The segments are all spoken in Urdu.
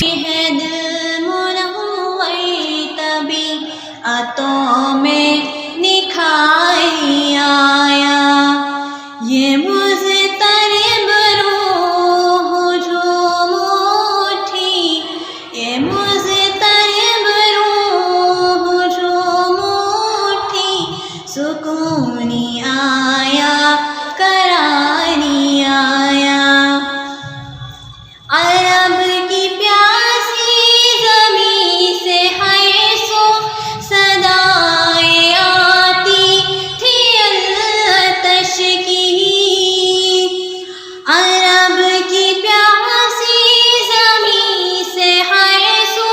ہے دل منور طبیعتوں میں نکھاری آیا، یہ مضطرب روح جھوم اٹھی، یہ مضطرب روح جھوم اٹھی، سکونی آیا قراری آیا، عرب کی پیاسی زمین سے ہے سو صدائیں آتی تھی آتش کی، عرب کی پیاسی زمین سے ہے سو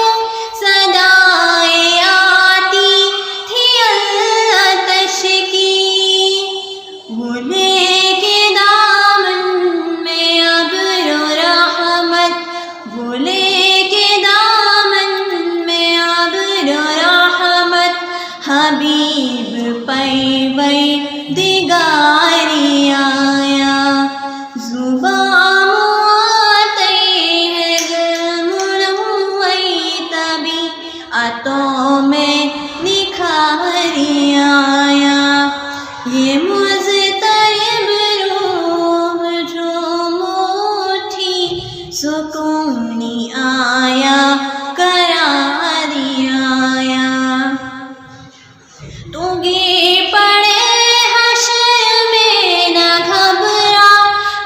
صدائیں آتی تھی آتش کی، وہ لے کے دامن میں ابر رحمت، وہ لے کے دامن میں ابر رحمت، حبیب پروردگاری آیا، زبان آتے ہیں دل منور طبیعتوں میں نکھاری آیا، یہ مضطرب روح جھوم اٹھی، سکونی آیا قراری آیا، تو گر پڑے حشر میں نہ گھبرا،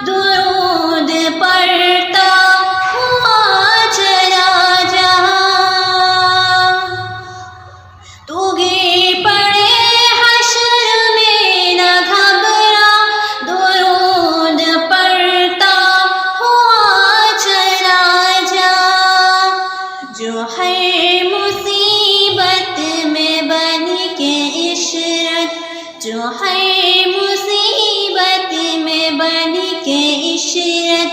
درود پڑھتا ہوا چلا جہاں، تو گر پڑے حشر میں نہ گھبرا، درود پڑھتا ہوا چلا جا، جو ہر مصیبت میں بن کے عشرت، جو ہر مصیبت میں بن کے عشرت،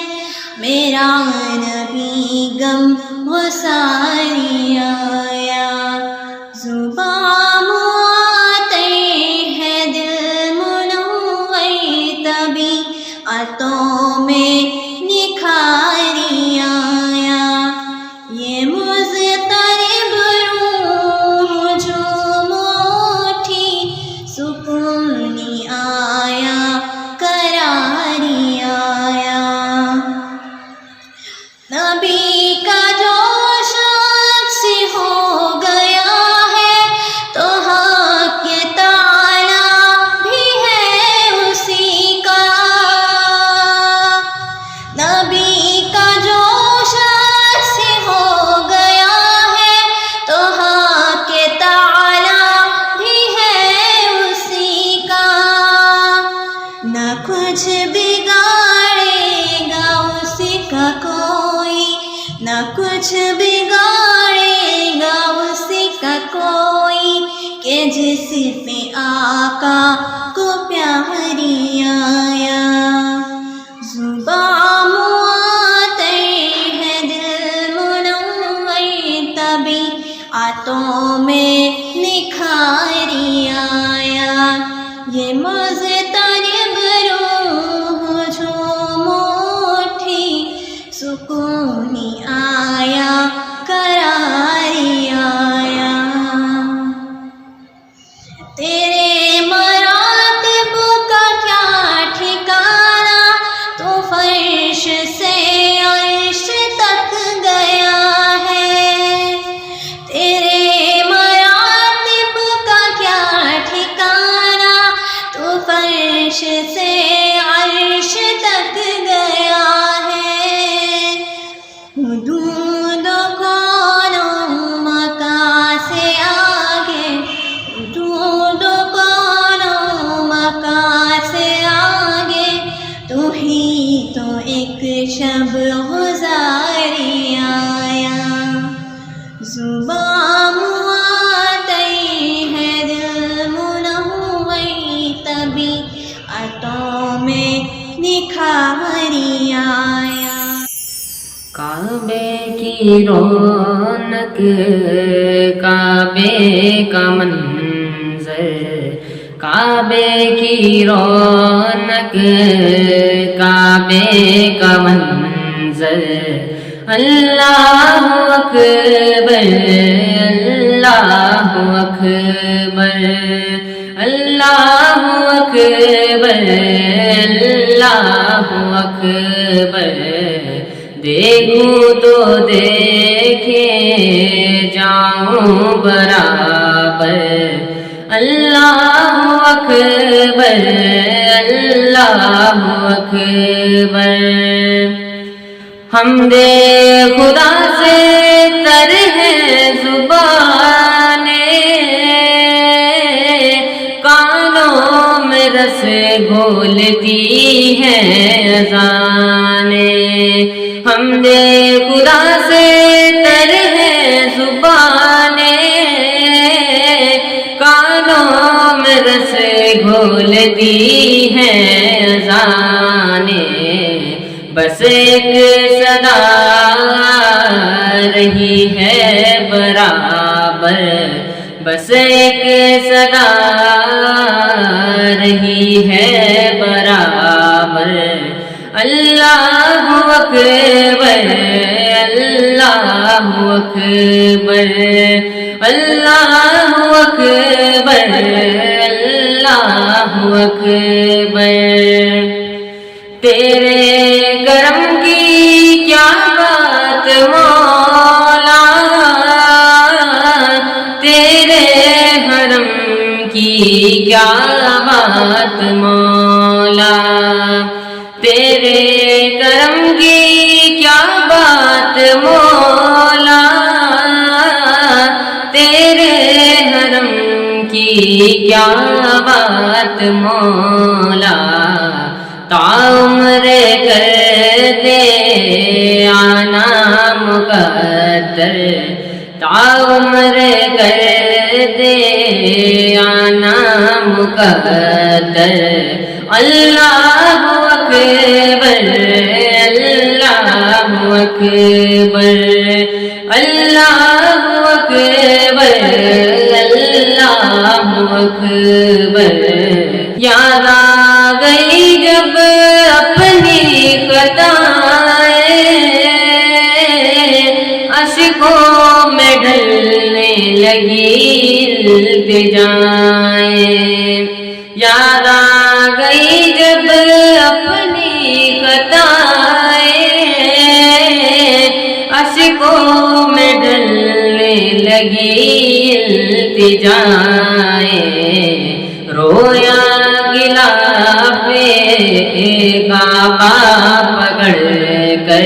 میرا نبی غم گساری آیا، زبان آتے ہیں دل منور طبیعتوں میں نکھاری آیا، یہ مضطرب روح جھوم اٹھی، سکونی آیا قراری آیا، نبی کا جو شخص ہو گیا ہے تو حق تعالیٰ بھی ہے اسی کا، نبی کا جو شخص ہو گیا ہے تو حق تعالیٰ بھی ہے اسی کا، نہ کچھ بگاڑے گا اس کا کوئی، نہ کچھ بگاڑے گا اس کا کوئی، کہ جس پہ آقا کو پیاری آیا، زبان آتے ہیں دل منور طبیعتوں میں نکھاری آیا، یہ مضطرب روح جھوم اٹھی، سکونی آیا قراری آیا، تیرے مراتب کا کیا ٹھکانا، تو فرش سے عرش تک گیا ہے، تیرے مراتب کا کیا ٹھکانا، تو فرش سے عرش تک گیا ہے، حدود کون و مکان سے آگے، حدود کون و مکان سے آگے، تو ہی تو ایک شب گزاری آیا، زبان آتے ہیں دل منور طبیعتوں میں نکھاری آیا، کعبے کی رونق، کعبے کا منظر، کعبے کی رونق، کعبے کا منظر، اللہ اکبر اللہ اکبر اللہ اکبر اللہ اکبر دیکھوں تو دیکھے جاؤں برابر اللہ اکبر اللہ اکبر حمد خدا سے تر ہے زبانیں کانوں میں رس گھولتی ہیں اذانیں حمد خدا سے تر ہے زبانیں کانوں میں رس گھولتی ہیں اذانیں بس ایک صدا رہی ہے برابر بس ایک صدا رہی ہے برابر اللہ اکبر اللہ اکبر اللہ اکبر اللہ اکبر تیرے کرم کی کیا بات مولا تیرے حرم کی کیا بات مولا تیرے کرم کی کیا بات مولا تیرے حرم کی کیا بات مولا تعمر کر دے آنا مقدر تعمر کر دے آنا مقدر اللہ اکبر اللہ اکبر اللہ اکبر اللہ اکبر یاد آ گئی جب اپنی خطائیں اشکوں میں ڈھلنے لگی التجائیں یاد آ گئی جب اپنی خطائیں اشکوں میں ڈھلنے لگی التجائیں رویا غلاف کعبہ پکڑ کر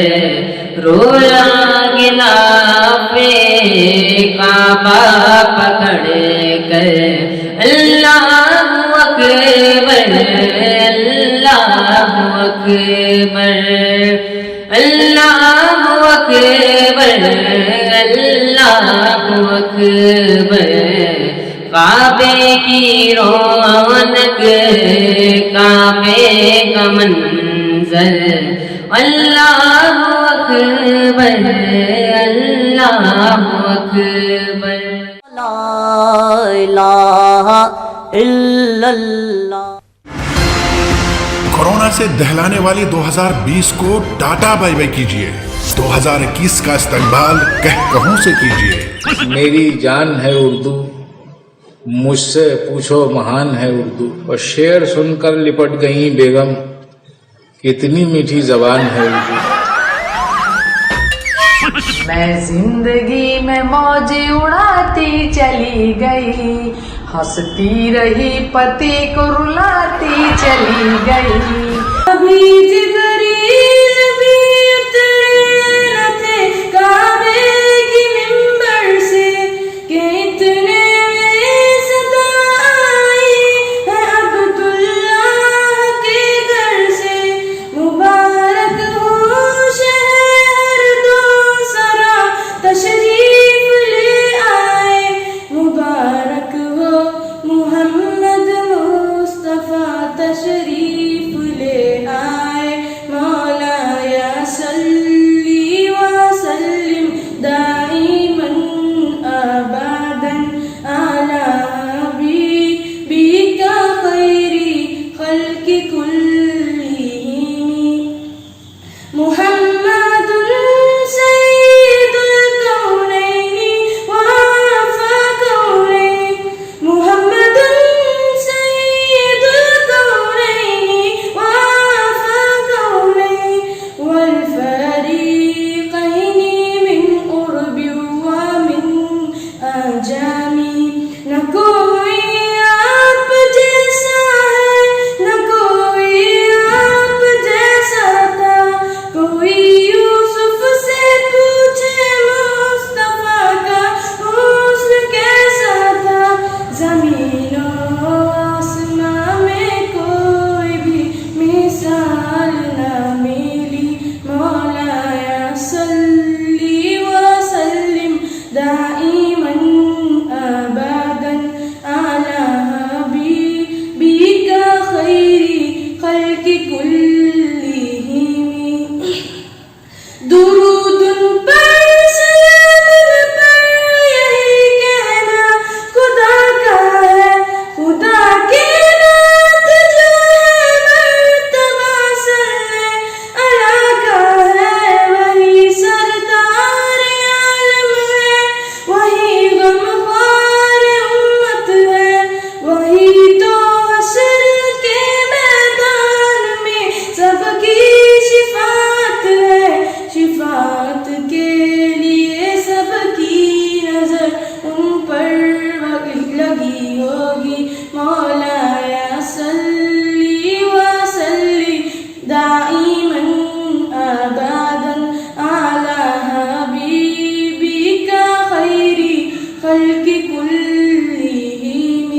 رویا غلاف کعبہ پکڑ کر اللہ اکبر اللہ اکبر اللہ اکبر اللہ اکبر کعبے کی رونق کعبے کا منظر اللہ اکبر اللہ اکبر لا الہ الا اللہ کورونا سے دہلانے والی 2020 کو ٹاٹا بائی بائی کیجئے 2021 کا استقبال کہوں سے کیجئے میری جان ہے اردو مجھ سے پوچھو مہان ہے اردو اور شعر سن کر لپٹ گئی بیگم کتنی میٹھی زبان ہے اردو میں زندگی میں موج اڑاتی چلی گئی ہنستی رہی پتی کو رلاتی چلی گئی ابھی جبریل بھی اترے نہ تھے کعبے کی منبر سے کہ اتنے میں صدا آئی ہے عبداللہ کے گھر سے مبارک ہو شہر دوسرا تشریف لے آئے مبارک ہو محمد مصطفیٰ تشریف لے آئے خلق کلہم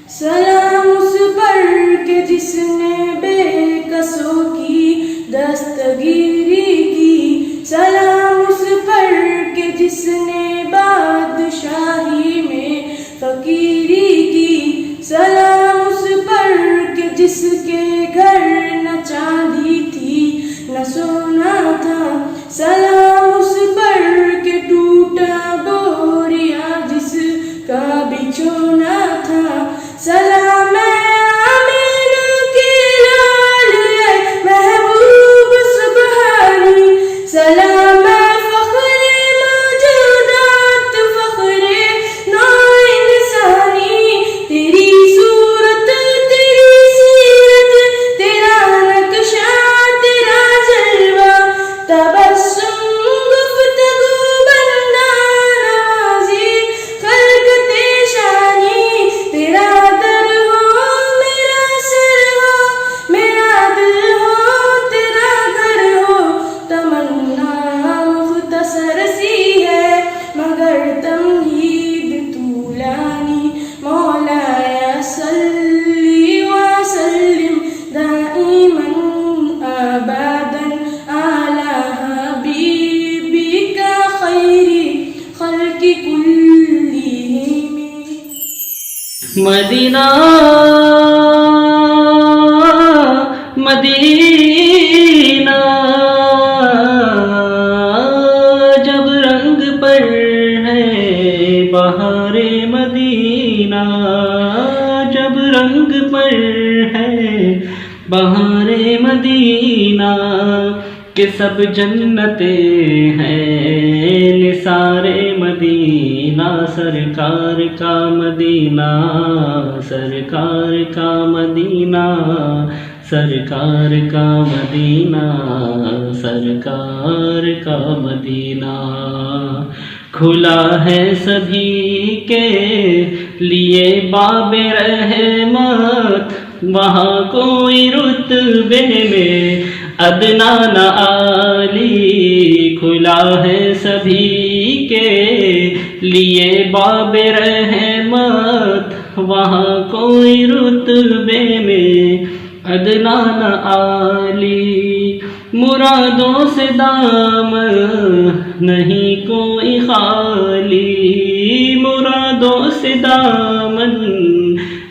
سلام اس پر کہ جس نے بے کسوں کی دستگیری کی سلام اس پر کہ جس نے بادشاہی میں فقیری کی سلام اس پر کہ جس کے گھر نہ چاندی تھی نہ سونا تھا سلام اس پر کہ ٹوٹا بوریا جس کا بچھونا تھا سلام آمین کی لال ہے محبوب سبحانی سلام فخر موجودات فخر نو انسانی تیری صورت تیری سیرت تیرا نقشہ تیرا جلوہ تبسم گفتگو بندہ نوازی خلق تیشانی تیرا در ہو میرا سر ہو میرا دل ہو تیرا گھر ہو تمنا مختصر سی ہے مگر تمہید طولانی مولایا صلی وسلم دائما ابدا علی حبیبک خیر خلق کلہم مدینہ مدینہ جب رنگ پر ہے بہار مدینہ جب رنگ پر ہے بہار مدینہ کہ سب جنتیں ہیں نثار مدینہ سرکار کا مدینہ سرکار کا مدینہ سرکار کا مدینہ سرکار کا مدینہ کھلا ہے سبھی کے لیے باب رحمت وہاں کوئی رتبے میں ادنا نہ عالی کھلا ہے سبھی کے لیے باب رحمت وہاں کوئی رتبے میں ادنا نہ عالی مرادوں سے دامن نہیں کوئی خالی مرادوں سے دامن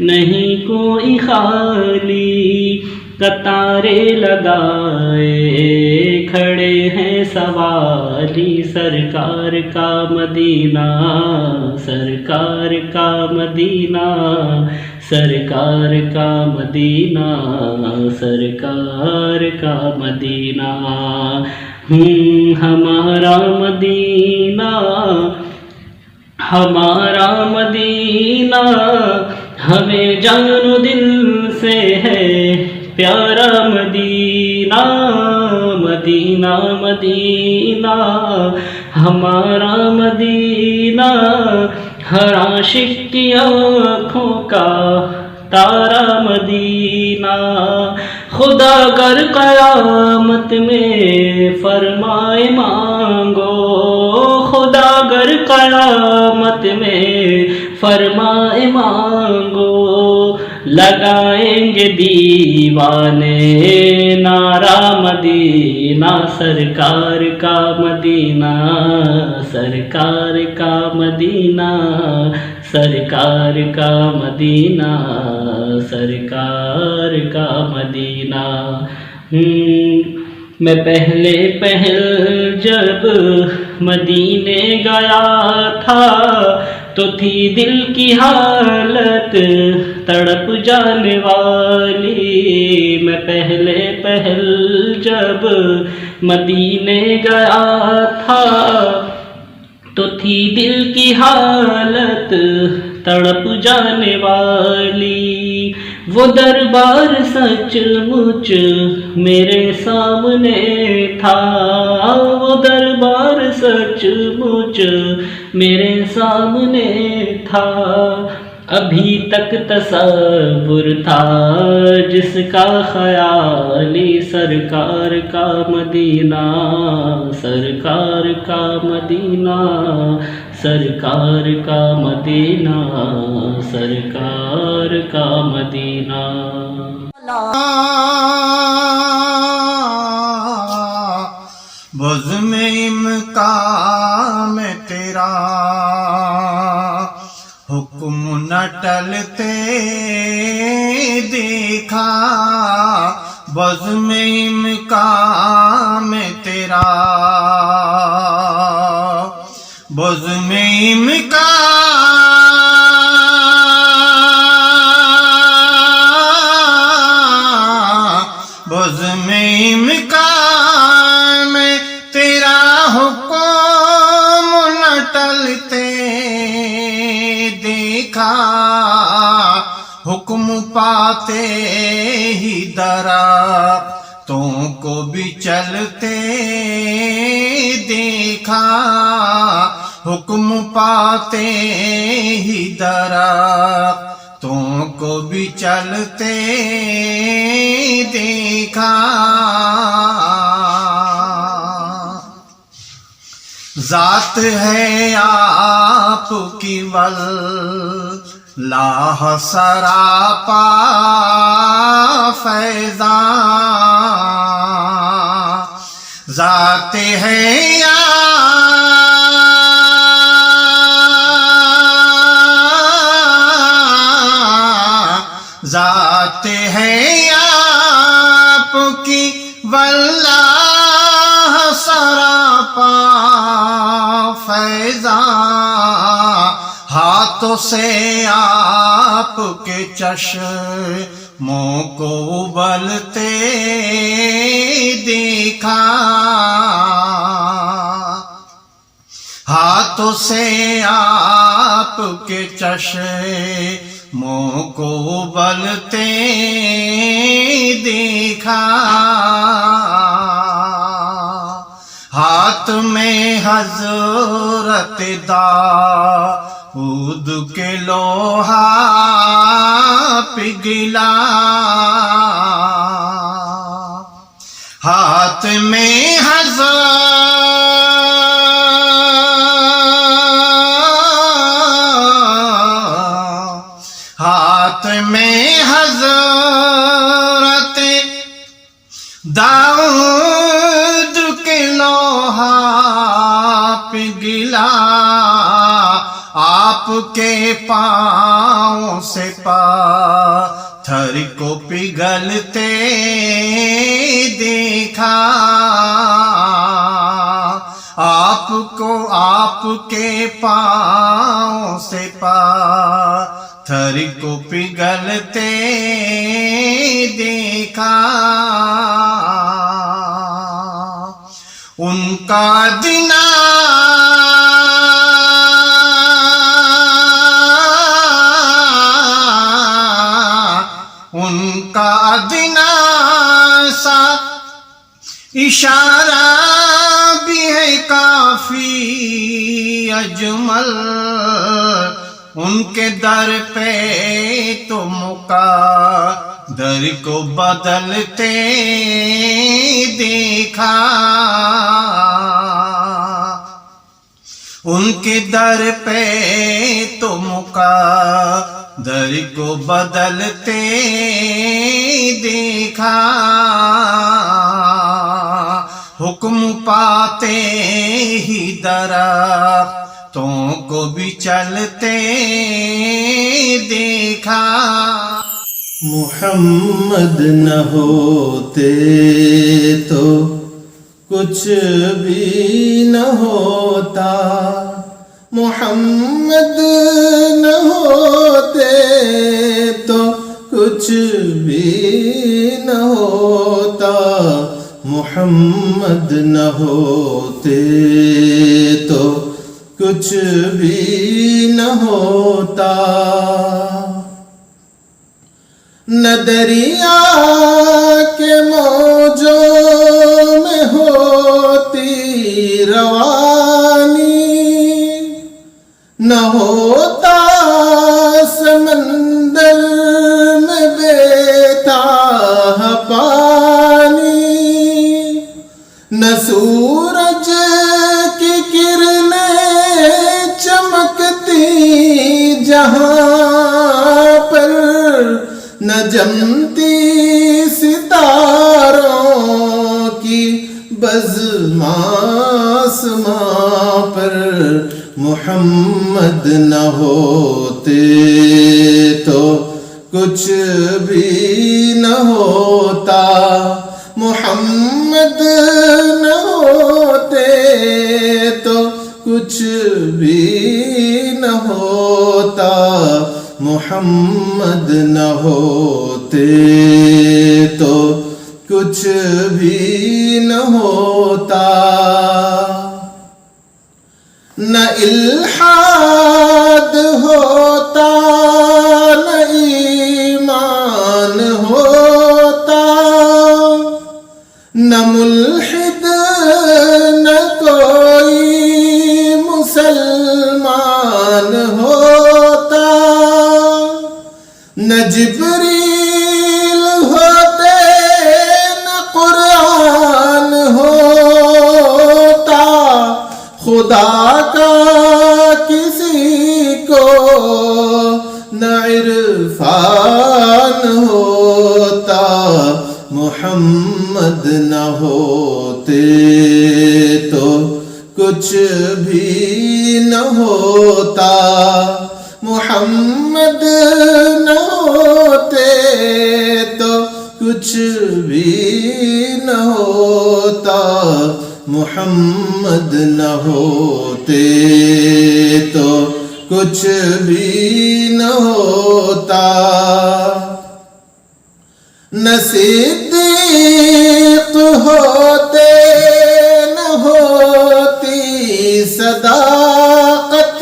نہیں کوئی خالی قطارے لگائے کھڑے ہیں سوالی سرکار کا مدینہ سرکار کا مدینہ سرکار کا مدینہ سرکار کا مدینہ ہمارا مدینہ ہمارا مدینہ ہمیں جان و دل سے ہے پیارا مدینہ مدینہ مدینہ ہمارا مدینہ ہر عاشق کی آنکھوں کا تارا مدینہ خدا گر قیامت میں فرمائے مانگو خدا گر قیامت میں فرمائے مانگو لگائیں گے دیوانے نعرہ مدینہ سرکار کا مدینہ سرکار کا مدینہ سرکار کا مدینہ سرکار کا مدینہ میں پہلے جب مدینے گیا تھا تو تھی دل کی حالت تڑپ جانے والی میں پہلے جب مدینے گیا تھا تو تھی دل کی حالت تڑپ جانے والی وہ دربار سچ مچ میرے سامنے تھا وہ دربار سچ مچ میرے سامنے تھا ابھی تک تصور تھا جس کا خیالی سرکار کا مدینہ، سرکار کا مدینہ، سرکار کا مدینہ، سرکار کا مدینہ۔ بزم امکان میں تیرا حکم نہ ٹلتے دیکھا، بزم امکان میں تیرا بزم امکان میں تیرا حکم نہ ٹلتے دیکھا، حکم پاتے ہی درختوں کو بھی چلتے دیکھا، حکم پاتے ہی درختوں کو بھی چلتے دیکھا، ذات ہے آپ کی واللہ سراپا فیضاں، ذات ہے ذات ہے آپ کی واللہ سراپا فیضاں، ہاتھوں سے آپ کے چشموں کو ابلتے دیکھا، ہاتھوں سے آپ کے چشموں کو ابلتے دیکھا، ہاتھ میں حضرت داؤد کے لوہا پگھلا، ہاتھ میں ہاتھ میں حضرت داؤد کے لوہا پگھلا، آپ کے پاؤں سے پاتھر کو پگھلتے دیکھا، آپ کے پاؤں سے پاتھر کو پگھلتے دیکھا، ان کا دنا سا اشارہ بھی ہے کافی اجمل، ان کے در پہ تو مقدر کو بدلتے دیکھا، ان کے در پہ تو مقدر کو بدلتے دیکھا، حکم پاتے ہی درختوں کو بھی چلتے دیکھا، محمد نہ ہوتے تو کچھ بھی نہ ہوتا، محمد نہ ہوتے تو کچھ بھی نہ ہوتا، محمد نہ ہوتے تو کچھ بھی نہ ہوتا، نہ دریا کے موجوں میں ہوتی روانی، نہ ہوتا سمندر سمندر میں بیتاہ پانی، نہ سورج کی کرنیں چمکتی جہاں پر، نہ جمتی ستاروں کی بزم آسماں پر، محمد نہ ہوتے تو کچھ بھی نہ ہوتا، محمد نہ ہوتے تو کچھ بھی نہ ہوتا، محمد نہ ہوتے تو کچھ بھی نہ ہوتا۔ نہ الحاد ہوتا نہ ایمان ہوتا، نہ ملحد نہ کوئی مسلمان ہوتا، نہ جبریل ہوتے نہ قرآن ہوتا، خدا کا کسی کو نہ عرفان ہوتا، محمد نہ ہوتے تو کچھ بھی نہ ہوتا، محمد نہ ہوتے تو کچھ بھی نہ ہوتا، محمد نہ ہوتے تو کچھ بھی نہ ہوتا۔ نہ صدیق ہوتے نہ ہوتی صداقت،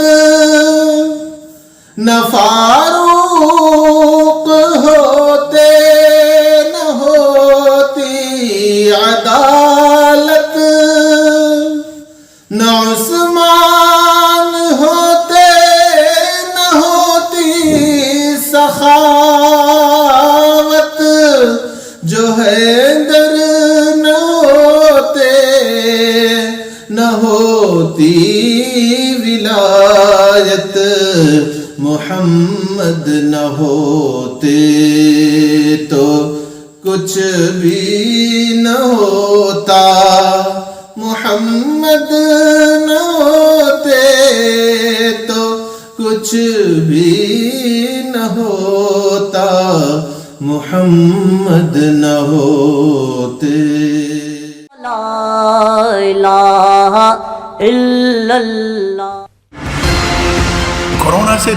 نہ فاروق ہوتے نہ ہوتی عدالت، نہ عثمان ہوتے نہ ہوتی سخاوت، جو حیدر نہ ہوتے نہ ہوتی ولایت، محمد نہ ہوتے تو کچھ بھی نہ ہوتا، محمد نہ ہوتے تو کچھ بھی نہ ہوتا، محمد نہ ہوتے۔ لا الہ الا اللہ۔ کورونا سے